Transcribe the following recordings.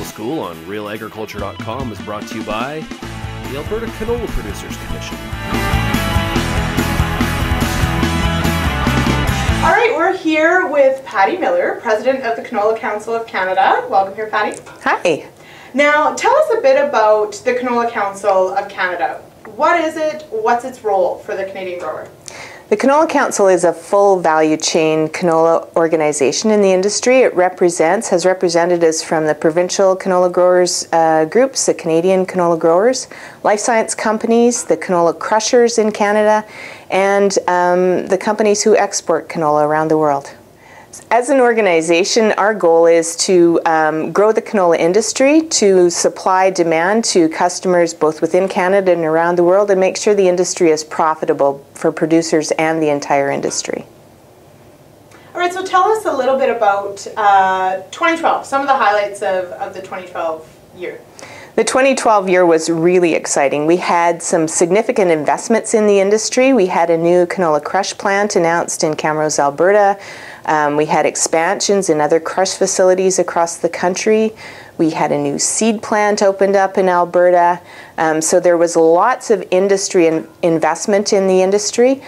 School on RealAgriculture.com is brought to you by the Alberta Canola Producers Commission. All right, we're here with Patti Miller, President of the Canola Council of Canada. Welcome here, Patti. Hi. Now, tell us a bit about the Canola Council of Canada. What is it? What's its role for the Canadian grower? The Canola Council is a full value chain canola organization in the industry. It has representatives from the provincial canola growers groups, the Canadian canola growers, life science companies, the canola crushers in Canada, and the companies who export canola around the world. As an organization, our goal is to grow the canola industry, to supply demand to customers both within Canada and around the world, and make sure the industry is profitable for producers and the entire industry. All right, so tell us a little bit about 2012, some of the highlights of the 2012 year. The 2012 year was really exciting. We had some significant investments in the industry. We had a new canola crush plant announced in Camrose, Alberta. We had expansions in other crush facilities across the country. We had a new seed plant opened up in Alberta. So there was lots of industry and investment in the industry.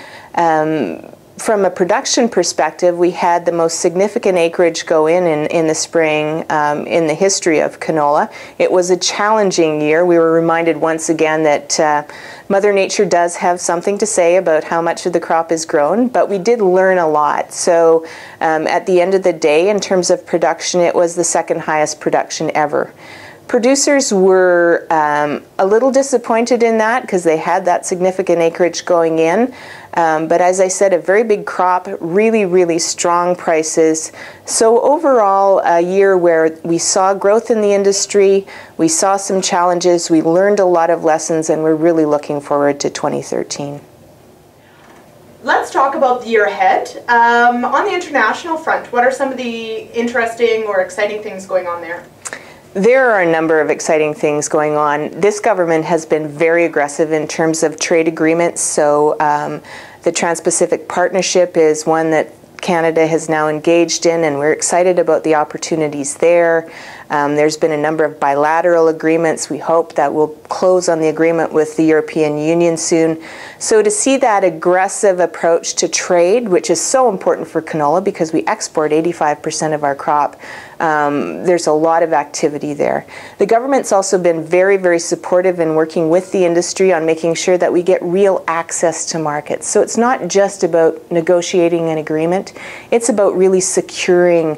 From a production perspective, we had the most significant acreage go in the spring in the history of canola. It was a challenging year. We were reminded once again that Mother Nature does have something to say about how much of the crop is grown, but we did learn a lot. So at the end of the day, in terms of production, it was the second highest production ever. Producers were a little disappointed in that because they had that significant acreage going in. But as I said, a very big crop, really, really strong prices. So overall, a year where we saw growth in the industry, we saw some challenges, we learned a lot of lessons, and we're really looking forward to 2013. Let's talk about the year ahead. On the international front, what are some of the interesting or exciting things going on there? There are a number of exciting things going on. This government has been very aggressive in terms of trade agreements. So the Trans-Pacific Partnership is one that Canada has now engaged in, and we're excited about the opportunities there. There's been a number of bilateral agreements. We hope that we'll close on the agreement with the European Union soon. So to see that aggressive approach to trade, which is so important for canola because we export 85% of our crop, there's a lot of activity there. The government's also been very, very supportive in working with the industry on making sure that we get real access to markets. So it's not just about negotiating an agreement, it's about really securing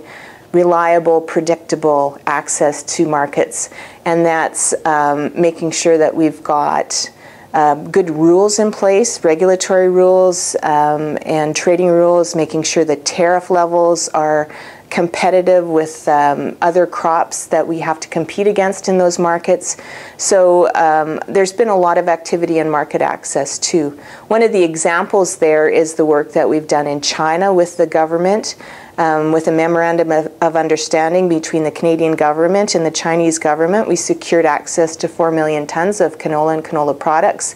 reliable, predictable access to markets, and that's making sure that we've got good rules in place, regulatory rules and trading rules, making sure that tariff levels are competitive with other crops that we have to compete against in those markets. So there's been a lot of activity in market access too. One of the examples there is the work that we've done in China with the government, with a memorandum of understanding between the Canadian government and the Chinese government. We secured access to 4 million tons of canola and canola products.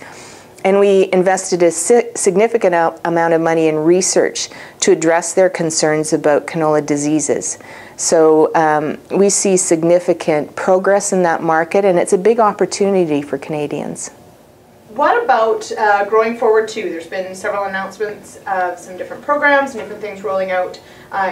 And we invested a significant amount of money in research to address their concerns about canola diseases. So we see significant progress in that market, and it's a big opportunity for Canadians. What about growing forward too? There's been several announcements of some different programs and different things rolling out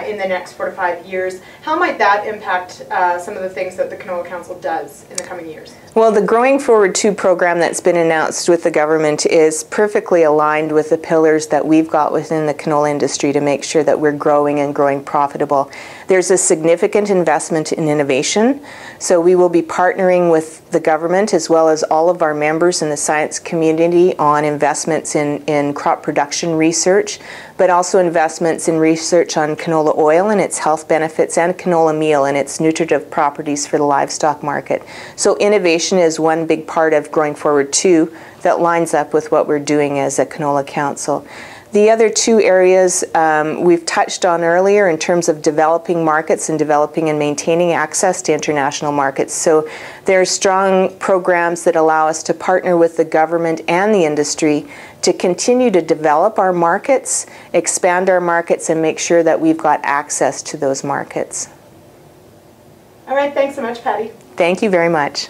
in the next 4 to 5 years. How might that impact some of the things that the Canola Council does in the coming years? Well, the Growing Forward 2 program that's been announced with the government is perfectly aligned with the pillars that we've got within the canola industry to make sure that we're growing and growing profitable. There's a significant investment in innovation, so we will be partnering with the government as well as all of our members in the science community on investments in crop production research, but also investments in research on canola oil and its health benefits and canola meal and its nutritive properties for the livestock market. So innovation is one big part of Growing Forward 2 that lines up with what we're doing as a Canola Council. The other two areas we've touched on earlier in terms of developing markets and developing and maintaining access to international markets. So there are strong programs that allow us to partner with the government and the industry to continue to develop our markets, expand our markets, and make sure that we've got access to those markets. All right, thanks so much, Patti. Thank you very much.